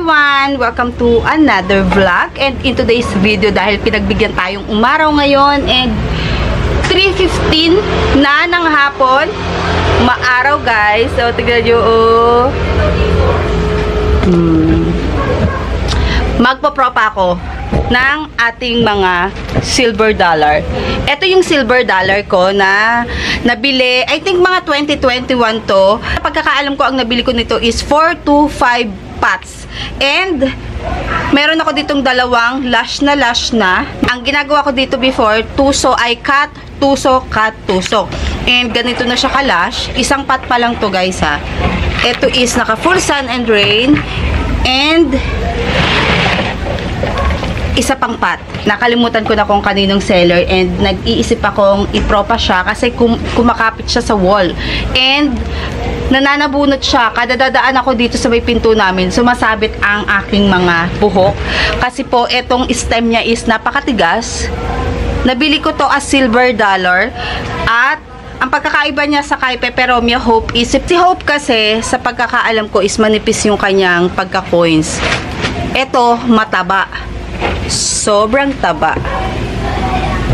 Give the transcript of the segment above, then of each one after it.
everyone! Welcome to another vlog. And in today's video, dahil pinagbigyan tayong umaraw ngayon and 3:15 na ng hapon, maaraw guys. So, tignan nyo, oh. Magpapropa ako ng ating mga silver dollar. Ito yung silver dollar ko na nabili, I think mga 2021 to. Pagkakaalam ko, ang nabili ko nito is 4 to 5 pots. And meron ako ditong dalawang lash na. Ang ginagawa ko dito before, tuso ay cut, tuso, cut, tuso. And ganito na siya ka-lash. Isang pot pa lang to guys ha. Ito is naka full sun and rain. And isa pang pot. Nakalimutan ko na kung kaninong seller and nag-iisip akong ipropa siya kasi kumakapit siya sa wall. And nananabunot siya. Kada dadaan ako dito sa may pinto namin, sumasabit ang aking mga buhok. Kasi po, etong stem niya is napakatigas. Nabili ko to as silver dollar. At ang pagkakaiba niya sa kay Peperomia Hope is, si Hope kasi, sa pagkakaalam ko, is manipis yung kanyang pagka-coins. Ito, mataba. Sobrang taba.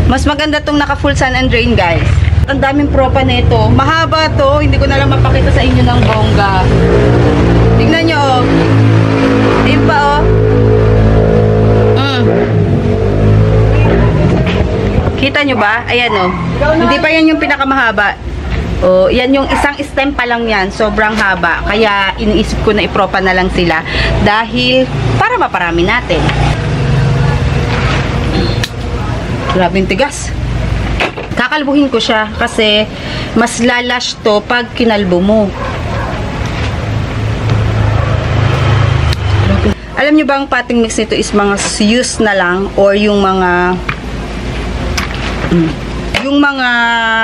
Mas maganda tong naka full sun and rain guys. Ang daming propa nito. Mahaba to. Hindi ko na lang mapakita sa inyo ng bongga. Tingnan nyo oh. Ayun pa oh. Kita nyo ba? Ayan oh. Hindi pa yan yung pinakamahaba. Oh, yan yung isang stem pa lang yan. Sobrang haba. Kaya iniisip ko na ipropa na lang sila. Dahil para maparami natin. Grabing tigas. Kakalbuhin ko siya kasi mas lalash to pag kinalbo mo. Alam nyo ba ang potting mix nito is mga use na lang or yung mga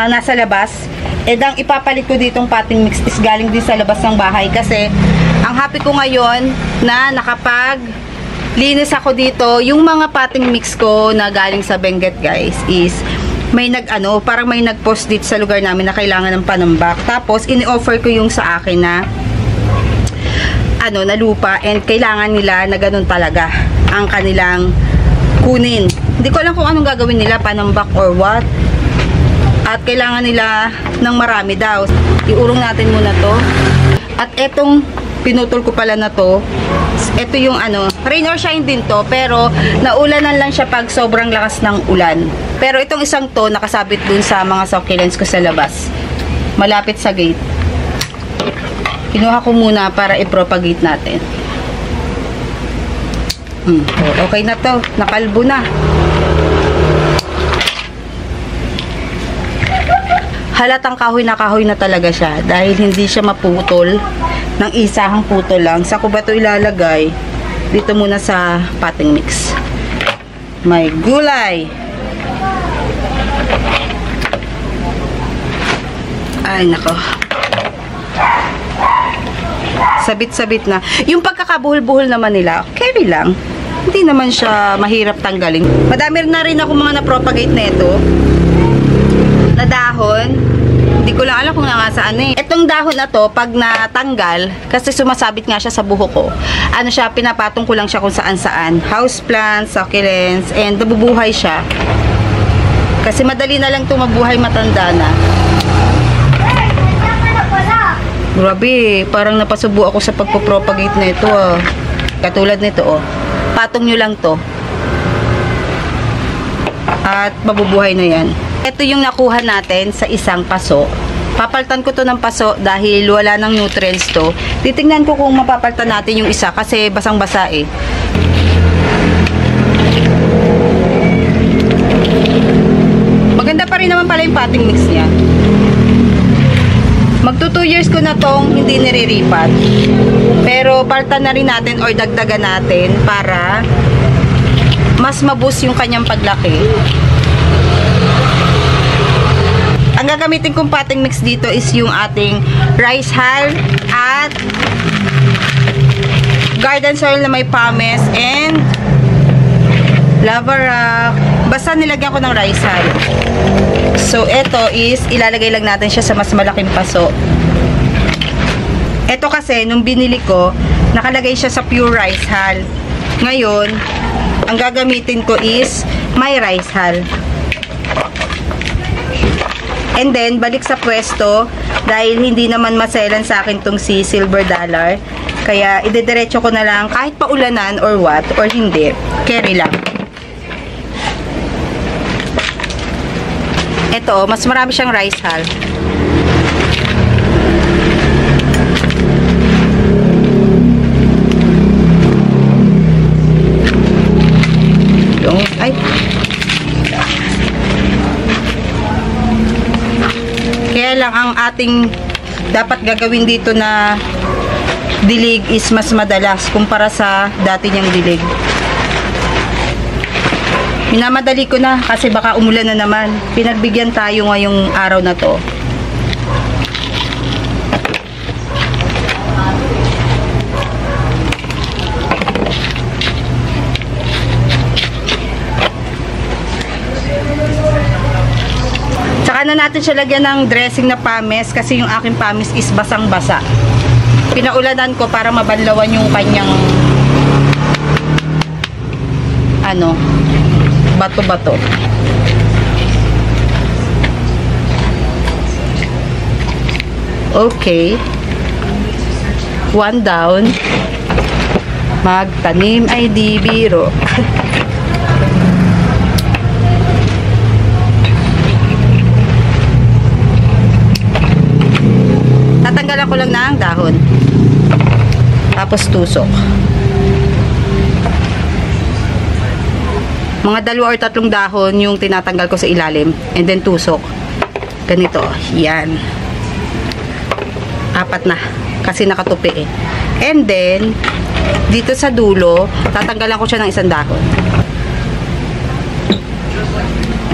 nasa labas. Ang ipapalit ko ditong potting mix is galing din sa labas ng bahay kasi ang happy ko ngayon na linis ako dito. Yung mga potting mix ko na galing sa Benguet guys is may parang may nag-post dito sa lugar namin na kailangan ng panambak. Tapos ini-offer ko yung sa akin na na lupa and kailangan nila na ganun talaga ang kanilang kunin. Hindi ko alam kung anong gagawin nila, panambak or what. At kailangan nila ng marami daw. Iurong natin muna to. At etong pinutol ko pala na to, ito yung rain or shine din to, pero naulanan lang siya pag sobrang lakas ng ulan. Pero itong isang to, nakasabit dun sa mga succulents ko sa labas. Malapit sa gate. Kinuha ko muna para i-propagate natin. Okay na to. Nakalbo na. Halatang kahoy na talaga siya dahil hindi siya maputol ng isahang putol lang. Sa ko ba ito ilalagay? Dito muna sa potting mix. May gulay. Ay nako. Sabit-sabit na. Yung pagkakabuhol-buhol naman nila, carry lang. Hindi naman siya mahirap tanggalin. Madami na rin ako mga na-propagate na ito. Na dahon. Hindi ko lang alam kung saan eh. Itong dahon na to, pag natanggal, kasi sumasabit nga siya sa buhok ko, pinapatong ko lang siya kung saan-saan. Houseplants, succulents, and nabubuhay siya. Kasi madali na lang ito mabuhay, matanda na. Grabe, parang napasubo ako sa pagpapropagate na ito ah. Katulad nito oh. Patong nyo lang to. At mabubuhay na yan. Ito yung nakuha natin sa isang paso. Papaltan ko to ng paso dahil wala ng nutrients to. Titingnan ko kung mapapaltan natin yung isa kasi basang-basa eh. Maganda pa rin naman pala yung potting mix niya. Magto 2 years ko na tong hindi niriripat. Pero paltan na rin natin or dagdagan natin para mas maboost yung kanyang paglaki. Ang gagamitin kong potting mix dito is yung ating rice hull at garden soil na may pumice and lava rock. Basta nilagyan ko ng rice hull. So, ito is ilalagay lang natin siya sa mas malaking paso. Ito kasi, nung binili ko, Nakalagay siya sa pure rice hull. Ngayon, ang gagamitin ko is my rice hull. And then, balik sa pwesto dahil hindi naman maselan sa akin tong si Silver Dollar. Kaya, idediretso ko na lang kahit paulanan or what, or hindi. Carry lang. Ito, mas marami siyang rice hull. Ay. Kaya lang ang ating dapat gagawin dito na dilig is mas madalas kumpara sa dati niyang dilig. Minamadali ko na kasi baka umulan na naman. Pinagbigyan tayo ngayong araw na to. Tsaka na natin siya lagyan ng dressing na pamis kasi yung aking pamis is basang-basa. Pinaulanan ko para mabanlawan yung kanyang bato-bato. Okay. One down. Magtanim ay di biro. Tatanggalan ko lang na ang dahon. Tapos tusok. Mga 2 or 3 dahon yung tinatanggal ko sa ilalim. And then tusok. Ganito. Yan. 4 na. Kasi nakatupi eh. And then, dito sa dulo, tatanggalan ko siya ng 1 dahon.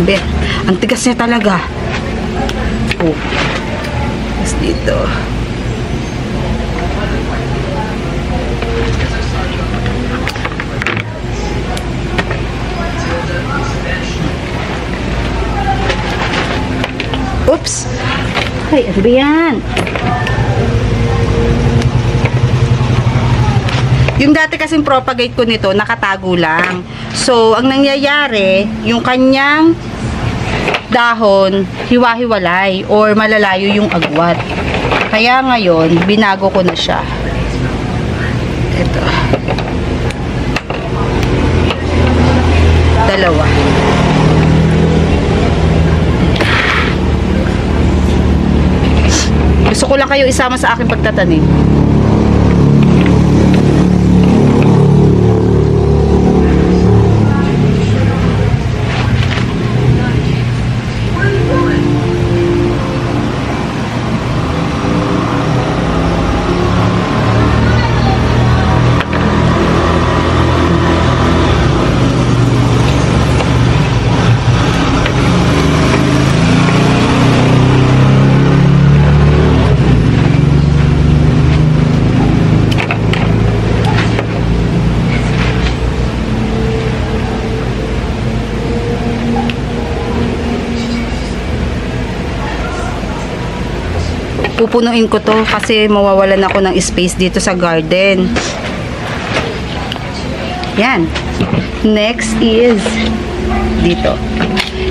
Abe, ang tigas niya talaga. Oh. Tapos dito. Oops! Ay, ano ba yan? Yung dati kasing propagate ko nito, nakatago lang. So, ang nangyayari, yung kanyang dahon, hiwa-hiwalay or malalayo yung agwat. Kaya ngayon, binago ko na siya. Ito. 2. Gusto ko lang kayo isama sa aking pagtatanim. Pupunuin ko to kasi mawawalan ako ng space dito sa garden. Yan. Next is dito.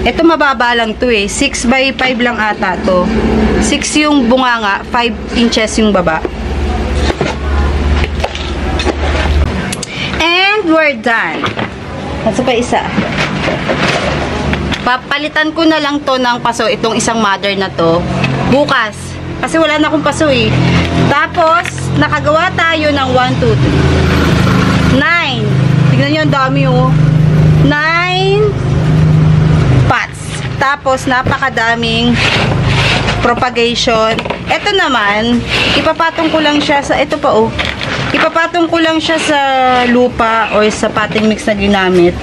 Ito mababa lang to eh. 6 by 5 lang ata to. 6 yung bunganga, 5 inches yung baba. And we're done. Nasa pa isa. Papalitan ko na lang to ng paso, itong isang mother na to, bukas. Kasi wala na akong paso eh. Tapos, nakagawa tayo ng 1, 2, 3. 9. Tignan nyo, ang dami oh. 9 pots. Tapos, napakadaming propagation. Ito naman, ipapatong ko lang siya sa, ito pa oh. Ipapatong ko lang siya sa lupa or sa potting mix na ginamit.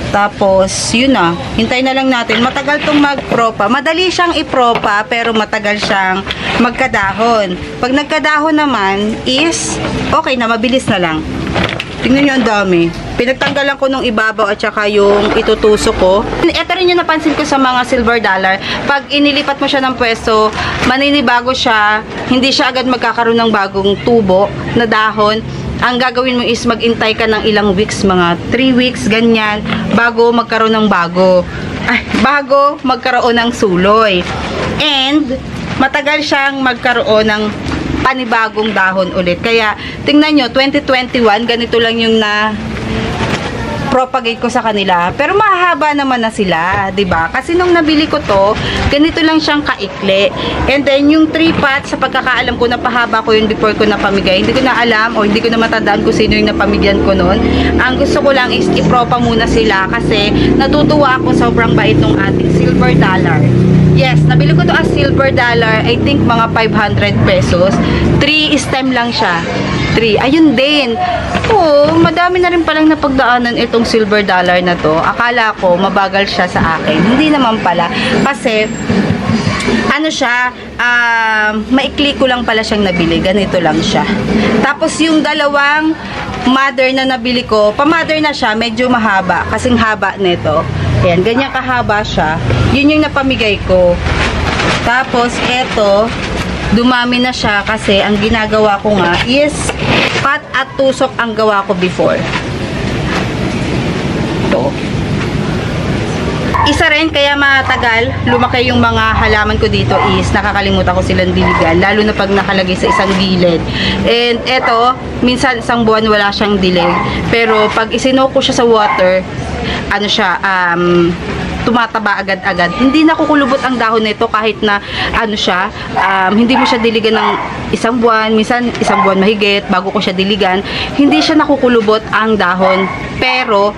Tapos, yun na. Hintay na lang natin. Matagal tong magpropa. Madali siyang ipropa, pero matagal siyang magkadahon. Pag nagkadahon naman, is okay na, mabilis na lang. Tingnan nyo, ang dami. Pinagtanggalan ko nung ibabaw at saka yung itutusok ko. Ito rin yung napansin ko sa mga silver dollar. Pag inilipat mo siya ng pwesto, maninibago siya. Hindi siya agad magkakaroon ng bagong tubo na dahon. ang gagawin mo is mag-intay ka ng ilang weeks, mga 3 weeks, ganyan, bago magkaroon ng bago magkaroon ng suloy. And, matagal siyang magkaroon ng panibagong dahon ulit. Kaya, tingnan nyo, 2021, ganito lang yung propagate ko sa kanila. Pero mahaba naman na sila, 'di ba? Kasi nung nabili ko to, ganito lang siyang kaikli. And then yung 3 pots, sa pagkakaalam ko, napahaba ko yun before ko napamigay. Hindi ko na alam o hindi ko na matandaan kung sino yung napamigyan ko noon. Ang gusto ko lang is ipropa muna sila kasi natutuwa ako, sobrang bait ng ating silver dollar. Yes, nabili ko to as silver dollar. I think mga 500 pesos. 3 stem lang siya. 3. Ayun din. Oo, madami na rin palang napagdaanan itong silver dollar na to. Akala ko mabagal siya sa akin. Hindi naman pala. Kasi, ano siya, maikli ko lang pala siyang nabili. Ganito lang siya. Tapos yung dalawang mother na nabili ko, pa-mother na siya, medyo mahaba. Kasing haba nito. Ayan, ganyan kahaba siya. Yun yung napamigay ko. Tapos, eto, dumami na siya kasi ang ginagawa ko nga is pat at tusok ang gawa ko before. Ito. Isa rin kaya matagal lumaki yung mga halaman ko dito is nakakalimutan ko silang diligan, lalo na pag nakalagay sa isang gilid. And eto, minsan isang buwan wala siyang dilig, pero pag isinok ko siya sa water, ano siya, tumataba agad-agad. Hindi nakukulubot ang dahon nito kahit na ano siya, hindi mo siya diligan ng isang buwan, minsan isang buwan mahigit bago ko siya diligan. Hindi siya nakukulubot ang dahon, pero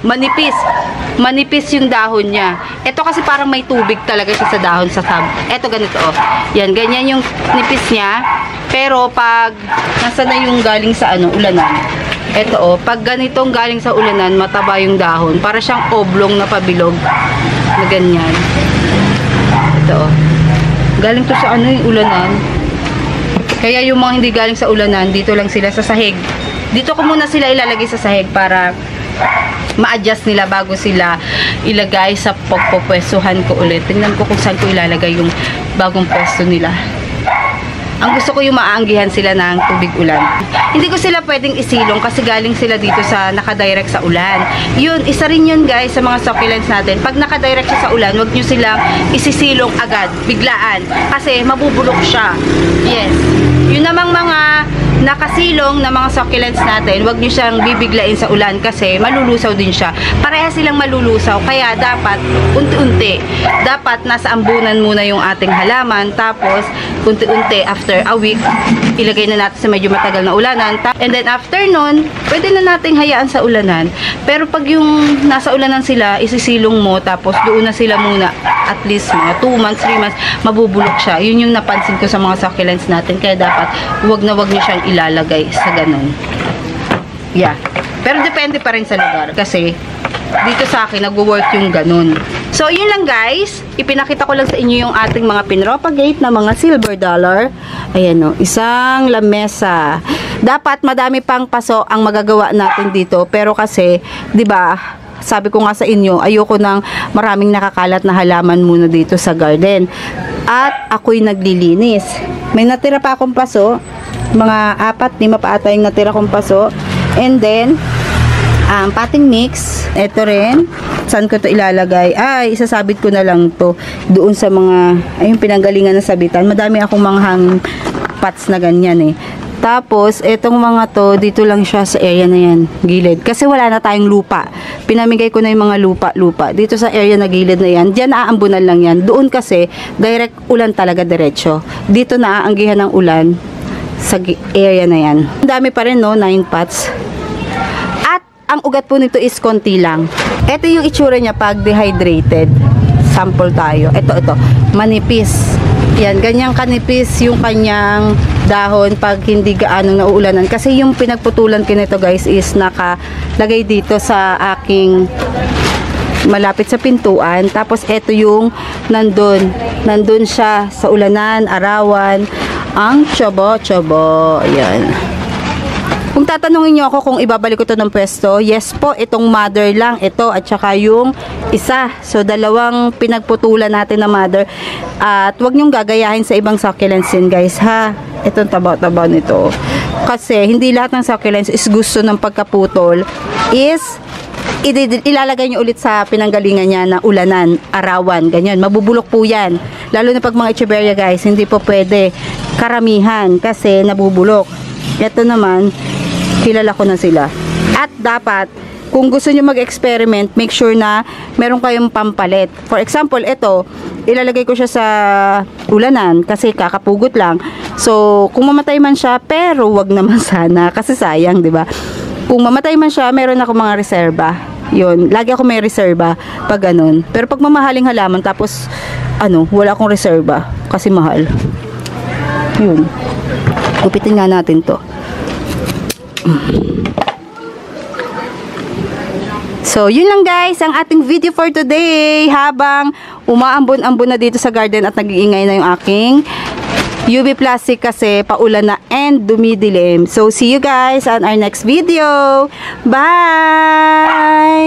manipis yung dahon niya. Ito kasi parang may tubig talaga siya sa dahon, sa sab. Ito ganito, oh. Yan, ganyan yung nipis niya. Pero pag nasa na yung galing sa ulanan, ito, oh, pag ganitong galing sa ulanan, mataba yung dahon. Para siyang oblong na pabilog na ganyan. Ito, oh. Galing to sa yung ulanan. Kaya yung mga hindi galing sa ulanan, dito lang sila sa sahig. Dito ko muna sila ilalagay sa sahig para ma-adjust nila bago sila ilagay sa pagpupwestuhan ko ulit. Tingnan ko kung saan ko ilalagay yung bagong pwesto nila. Ang gusto ko yung maanggihan sila ng tubig ulan. Hindi ko sila pwedeng isilong kasi galing sila dito sa nakadirect sa ulan. Yun, isa rin yun guys sa mga succulents natin. Pag nakadirect siya sa ulan, wag nyo silang isisilong agad, biglaan. Kasi mabubulok siya. Yes. Yun namang mga nakasilong na mga succulents natin, wag nyo siyang bibiglain sa ulan kasi malulusaw din siya. Pareha silang malulusaw, kaya dapat unti-unti. Dapat nasa ambunan muna yung ating halaman, tapos unti-unti after a week, ilagay na natin sa medyo matagal na ulanan. And then after nun, pwede na nating hayaan sa ulanan. Pero pag yung nasa ulanan sila, isisilong mo, tapos doon na sila muna at least mga 2 months, 3 months, mabubulok siya. Yun yung napansin ko sa mga succulents natin. Kaya dapat, wag na wag nyo siyang ilalagay sa ganun. Yeah. Pero depende pa rin sa lugar. Kasi, dito sa akin, nag-work yung ganun. So, yun lang guys. Ipinakita ko lang sa inyo yung ating mga pinropagate na mga silver dollar. Ayan o, isang lamesa. Dapat madami pang paso ang magagawa natin dito. Pero kasi, di ba, sabi ko nga sa inyo, ayoko ng maraming nakakalat na halaman muna dito sa garden. At ako'y naglilinis. May natira pa akong paso. Mga 4-5 pa ata yung natira kong paso. And then, potting mix. Ito rin. Saan ko to ilalagay? Ay, isasabit ko na lang to doon sa mga, ayun, pinanggalingan na sabitan. Madami akong mga hang pots na ganyan eh. Tapos, etong mga to, dito lang siya sa area na yan, gilid. Kasi wala na tayong lupa. Pinamigay ko na yung mga lupa. Dito sa area na gilid na yan, dyan naaambunan lang yan. Doon kasi, direct ulan talaga diretso. Dito naaanggihan ng ulan sa area na yan. Ang dami pa rin, no? 9 pots. At, ang ugat po nito is konti lang. Ito yung itsura niya pag dehydrated. Sample tayo. Ito. Manipis. Yan, ganyang kanipis yung kanyang dahon pag hindi gaanong nauulanan. Kasi yung pinagputulan ko nito guys is nakalagay dito sa aking malapit sa pintuan. Tapos ito yung nandun siya sa ulanan, arawan, ang tsobo. Yan. Kung tatanungin niyo ako kung ibabalik ko to ng pwesto, yes po, itong mother lang, ito, at saka yung isa. So, dalawang pinagputulan natin na mother. At huwag niyong gagayahin sa ibang succulents din, guys, ha? Itong taba-taba nito. Kasi, hindi lahat ng succulents is gusto ng pagkaputol is ilalagay nyo ulit sa pinanggalingan niya na ulanan, arawan, ganyan. Mabubulok po yan. Lalo na pag mga echeveria, guys, hindi po pwede karamihan kasi nabubulok. Ito naman, kilala ko na sila. At dapat, kung gusto nyo mag-experiment, make sure na meron kayong pampalit. For example, ito, ilalagay ko siya sa ulanan kasi kakapugot lang. So, kung mamatay man siya, pero wag naman sana kasi sayang, di ba? Kung mamatay man siya, meron ako mga reserba. Yun, lagi ako may reserba pag ganun. Pero pag mamahaling halaman, tapos, wala akong reserba kasi mahal. Yun. Gupitin nga natin to. So, yun lang guys, ang ating video for today. Habang umaambon-ambon na dito sa garden at nag-iingay na yung aking UV plastic kasi paulan na and dumidilim. So, see you guys on our next video. Bye!